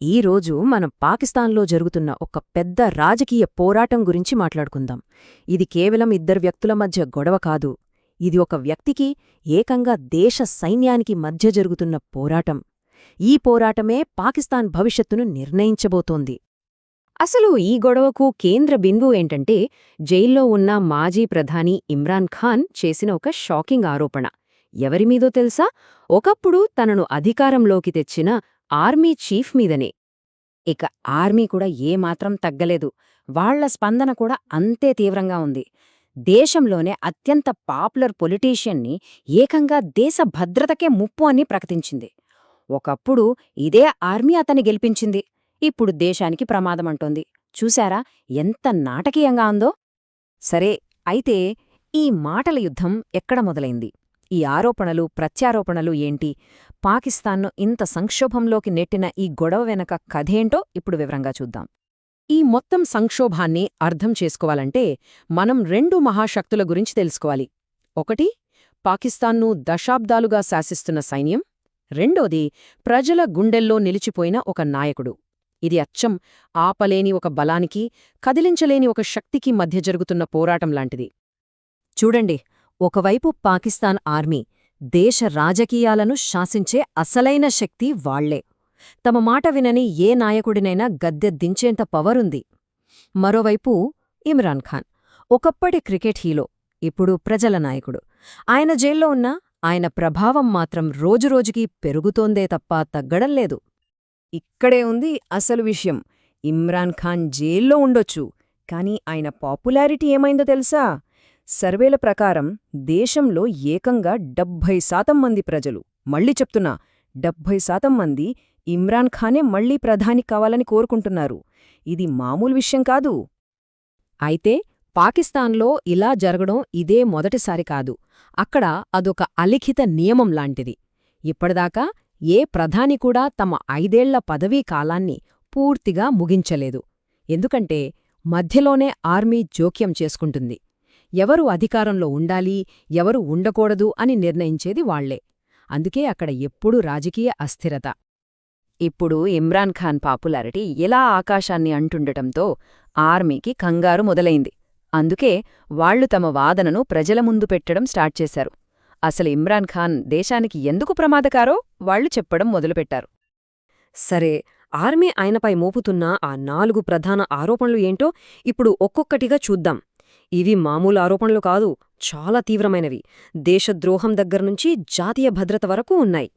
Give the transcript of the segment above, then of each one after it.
ఈరోజు మనం పాకిస్తాన్లో జరుగుతున్న ఒక పెద్ద రాజకీయ పోరాటం గురించి మాట్లాడుకుందాం. ఇది కేవలం ఇద్దరు వ్యక్తుల మధ్య గొడవ కాదు. ఇది ఒక వ్యక్తికి, ఏకంగా దేశ సైన్యానికి మధ్య జరుగుతున్న పోరాటం. ఈ పోరాటమే పాకిస్తాన్ భవిష్యత్తును నిర్ణయించబోతోంది. అసలు ఈ గొడవకు కేంద్ర బిందువు ఏంటంటే, జైల్లో ఉన్న మాజీ ప్రధాని ఇమ్రాన్ ఖాన్ చేసిన ఒక షాకింగ్ ఆరోపణ. ఎవరిమీదో తెలుసా? ఒకప్పుడు తనను అధికారంలోకి తెచ్చిన ఆర్మీ చీఫ్ మీదనే. ఇక ఆర్మీ కూడా ఏమాత్రం తగ్గలేదు. వాళ్ల స్పందన కూడా అంతే తీవ్రంగా ఉంది. దేశంలోనే అత్యంత పాపులర్ పొలిటీషియన్ని ఏకంగా దేశ భద్రతకే ముప్పు అని ప్రకటించింది. ఒకప్పుడు ఇదే ఆర్మీ అతన్ని గెలిపించింది. ఇప్పుడు దేశానికి ప్రమాదమంటోంది. చూశారా ఎంత నాటకీయంగా ఉందో? సరే, అయితే ఈ మాటల యుద్ధం ఎక్కడ మొదలైంది? ఈ ఆరోపణలు, ప్రత్యారోపణలు ఏంటి? పాకిస్తాన్ను ఇంత సంక్షోభంలోకి నెట్టిన ఈ గొడవ వెనక కథేంటో ఇప్పుడు వివరంగా చూద్దాం. ఈ మొత్తం సంక్షోభాన్ని అర్థం చేసుకోవాలంటే మనం రెండు మహాశక్తుల గురించి తెలుసుకోవాలి. ఒకటి, పాకిస్తాన్ను దశాబ్దాలుగా శాసిస్తున్న సైన్యం. రెండోది, ప్రజల గుండెల్లో నిలిచిపోయిన ఒక నాయకుడు. ఇది అచ్చం ఆపలేని ఒక బలానికి, కదిలించలేని ఒక శక్తికి మధ్య జరుగుతున్న పోరాటం లాంటిది. చూడండి, ఒకవైపు పాకిస్తాన్ ఆర్మీ, దేశ రాజకీయాలను శాసించే అసలైన శక్తి వాళ్లే. తమ మాట వినని ఏ నాయకుడినైనా గద్దె దించేంత పవరుంది. మరోవైపు ఇమ్రాన్ ఖాన్, ఒకప్పటి క్రికెట్ హీరో, ఇప్పుడు ప్రజల నాయకుడు. ఆయన జైల్లో ఉన్నా ఆయన ప్రభావం మాత్రం రోజురోజుకీ పెరుగుతోందే తప్ప తగ్గడం లేదు. ఇక్కడే ఉంది అసలు విషయం. ఇమ్రాన్ ఖాన్ జైల్లో ఉండొచ్చు, కానీ ఆయన పాపులారిటీ ఏమైందో తెలుసా? సర్వేల ప్రకారం దేశంలో ఏకంగా 70% మంది ప్రజలు, మళ్ళీ చెప్తున్నా 70% మంది ఇమ్రాన్ ఖానే మళ్లీ ప్రధాని కావాలని కోరుకుంటున్నారు. ఇది మామూలు విషయం కాదు. అయితే పాకిస్తాన్లో ఇలా జరగడం ఇదే మొదటిసారి కాదు. అక్కడ అదొక అలిఖిత నియమం లాంటిది. ఇప్పటిదాకా ఏ ప్రధాని కూడా తమ 5 ఏళ్ల పదవీ కాలాన్ని పూర్తిగా ముగించలేదు. ఎందుకంటే మధ్యలోనే ఆర్మీ జోక్యం చేసుకుంటుంది. ఎవరు అధికారంలో ఉండాలి, ఎవరు ఉండకూడదు అని నిర్ణయించేది వాళ్లే. అందుకే అక్కడ ఎప్పుడూ రాజకీయ అస్థిరత. ఇప్పుడు ఇమ్రాన్ ఖాన్ పాపులారిటీ ఎలా ఆకాశాన్ని అంటుండటంతో ఆర్మీకి కంగారు మొదలైంది. అందుకే వాళ్లు తమ వాదనను ప్రజల ముందు పెట్టడం స్టార్ట్ చేశారు. అసలు ఇమ్రాన్ ఖాన్ దేశానికి ఎందుకు ప్రమాదకారో వాళ్లు చెప్పడం మొదలుపెట్టారు. సరే, ఆర్మీ ఆయనపై మోపుతున్న ఆ 4 ప్రధాన ఆరోపణలు ఏంటో ఇప్పుడు ఒక్కొక్కటిగా చూద్దాం. ఇవి మామూలు ఆరోపణలు కాదు, చాలా తీవ్రమైనవి. దేశద్రోహం దగ్గర్నుంచి జాతీయ భద్రత వరకు ఉన్నాయి.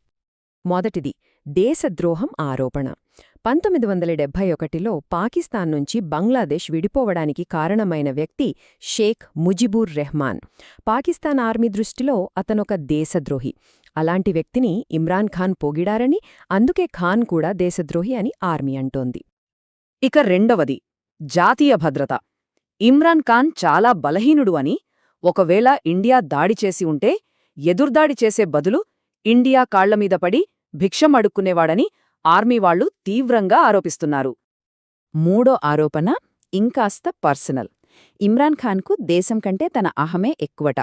మొదటిది, దేశద్రోహం ఆరోపణ. 1971లో పాకిస్తాన్ నుంచి బంగ్లాదేశ్ విడిపోవడానికి కారణమైన వ్యక్తి షేక్ ముజిబూర్ రెహమాన్. పాకిస్తాన్ ఆర్మీ దృష్టిలో అతనొక దేశద్రోహి. అలాంటి వ్యక్తిని ఇమ్రాన్ ఖాన్ పొగిడారని, అందుకే ఖాన్ కూడా దేశద్రోహి అని ఆర్మీ అంటోంది. ఇక రెండవది, జాతీయ భద్రత. ఇమ్రాన్ ఖాన్ చాలా బలహీనుడు అని, ఒకవేళ ఇండియా దాడి చేసి ఉంటే ఎదుర్దాడి చేసే బదులు ఇండియా కాళ్లమీద పడి భిక్షం అడుక్కునేవాడని ఆర్మీవాళ్లు తీవ్రంగా ఆరోపిస్తున్నారు. మూడో ఆరోపణ ఇంకాస్త పర్సనల్. ఇమ్రాన్ ఖాన్కు దేశం కంటే తన అహమే ఎక్కువట.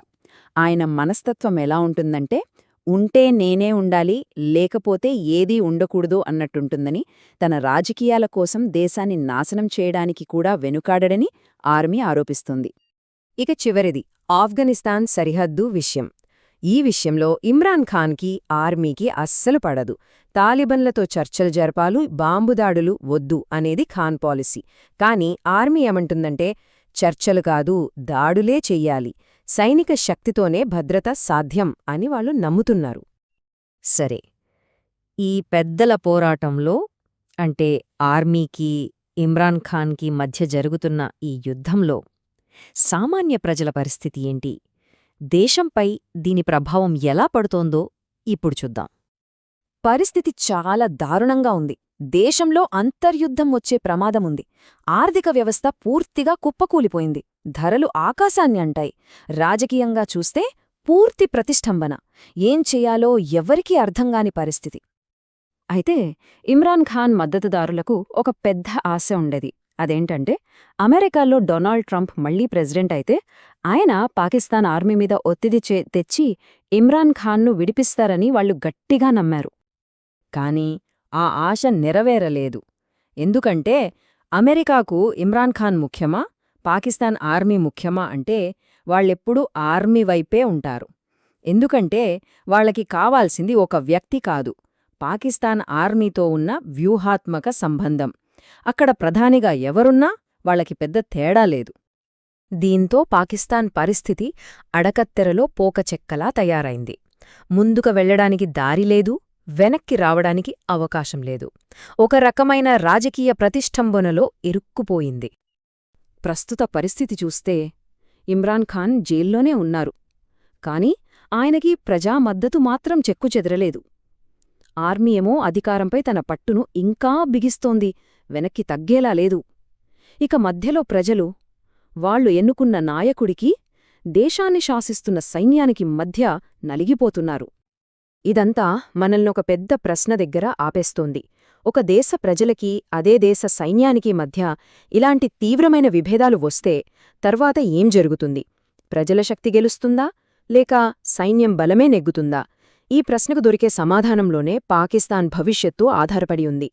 ఆయన మనస్తత్వం ఎలా ఉంటుందంటే, ఉంటే నేనే ఉండాలి, లేకపోతే ఏదీ ఉండకూడదు అన్నట్టుంటుందని, తన రాజకీయాల కోసం దేశాన్ని నాశనం చేయడానికి కూడా వెనుకాడడని ఆర్మీ ఆరోపిస్తుంది. ఇక చివరిది, ఆఫ్ఘనిస్తాన్ సరిహద్దు విషయం. ఈ విషయంలో ఇమ్రాన్ ఖాన్కి, ఆర్మీకి అస్సలు పడదు. తాలిబన్లతో చర్చలు జరపాలు, బాంబుదాడులు వద్దు అనేది ఖాన్ పాలసీ. కానీ ఆర్మీ ఏమంటుందంటే, చర్చలు కాదు, దాడులే చెయ్యాలి, సైనిక శక్తితోనే భద్రత సాధ్యం అని వాళ్ళు నమ్ముతున్నారు. సరే, ఈ పెద్దల పోరాటంలో, అంటే ఆర్మీకి, ఇమ్రాన్ ఖాన్కి మధ్య జరుగుతున్న ఈ యుద్ధంలో సామాన్య ప్రజల పరిస్థితి ఏంటి? దేశంపై దీని ప్రభావం ఎలా పడుతోందో ఇప్పుడు చూద్దాం. పరిస్థితి చాలా దారుణంగా ఉంది. దేశంలో అంతర్యుద్ధం వచ్చే ప్రమాదముంది. ఆర్థిక వ్యవస్థ పూర్తిగా కుప్పకూలిపోయింది. ధరలు ఆకాశాన్ని అంటాయి. రాజకీయంగా చూస్తే పూర్తి ప్రతిష్టంభన. ఏం చెయ్యాలో ఎవ్వరికీ అర్థంగాని పరిస్థితి. అయితే ఇమ్రాన్ ఖాన్ మద్దతుదారులకు ఒక పెద్ద ఆశ ఉండేది. అదేంటంటే, అమెరికాలో డొనాల్డ్ ట్రంప్ మళ్లీ ప్రెసిడెంట్ అయితే ఆయన పాకిస్తాన్ ఆర్మీ మీద ఒత్తిడి తెచ్చి ఇమ్రాన్ ఖాన్ను విడిపిస్తారని వాళ్లు గట్టిగా నమ్మారు. కాని ఆ ఆశ నెరవేరలేదు. ఎందుకంటే అమెరికాకు ఇమ్రాన్ ఖాన్ ముఖ్యమా, పాకిస్తాన్ ఆర్మీ ముఖ్యమా అంటే వాళ్ళెప్పుడూ ఆర్మీ వైపే ఉంటారు. ఎందుకంటే వాళ్ళకి కావాల్సింది ఒక వ్యక్తి కాదు, పాకిస్తాన్ ఆర్మీతో ఉన్న వ్యూహాత్మక సంబంధం. అక్కడ ప్రధానిగా ఎవరున్నా వాళ్ళకి పెద్ద తేడా లేదు. దీంతో పాకిస్తాన్ పరిస్థితి అడకత్తెరలో పోకచెక్కలా తయారైంది. ముందుకు వెళ్లడానికి దారిలేదు, వెనక్కి రావడానికి అవకాశం లేదు. ఒక రకమైన రాజకీయ ప్రతిష్టంభనలో ఇరుక్కుపోయింది. ప్రస్తుత పరిస్థితి చూస్తే ఇమ్రాన్ ఖాన్ జైల్లోనే ఉన్నారు. కాని ఆయనకి ప్రజా మద్దతు మాత్రం చెక్కుచెదరలేదు. ఆర్మీ ఏమో అధికారంపై తన పట్టును ఇంకా బిగిస్తోంది, వెనక్కి తగ్గేలా లేదు. ఇక మధ్యలో ప్రజలు, వాళ్లు ఎన్నుకున్న నాయకుడికి, దేశాన్ని శాసిస్తున్న సైన్యానికి మధ్య నలిగిపోతున్నారు. ఇదంతా మనల్నొక పెద్ద ప్రశ్న దగ్గర ఆపేస్తోంది. ఒక దేశ ప్రజలకి, అదే దేశ సైన్యానికి మధ్య ఇలాంటి తీవ్రమైన విభేదాలు వస్తే తర్వాత ఏం జరుగుతుంది? ప్రజల శక్తి గెలుస్తుందా, లేక సైన్యం బలమే నెగ్గుతుందా? ఈ ప్రశ్నకు దొరికే సమాధానంలోనే పాకిస్తాన్ భవిష్యత్తు ఆధారపడి ఉంది.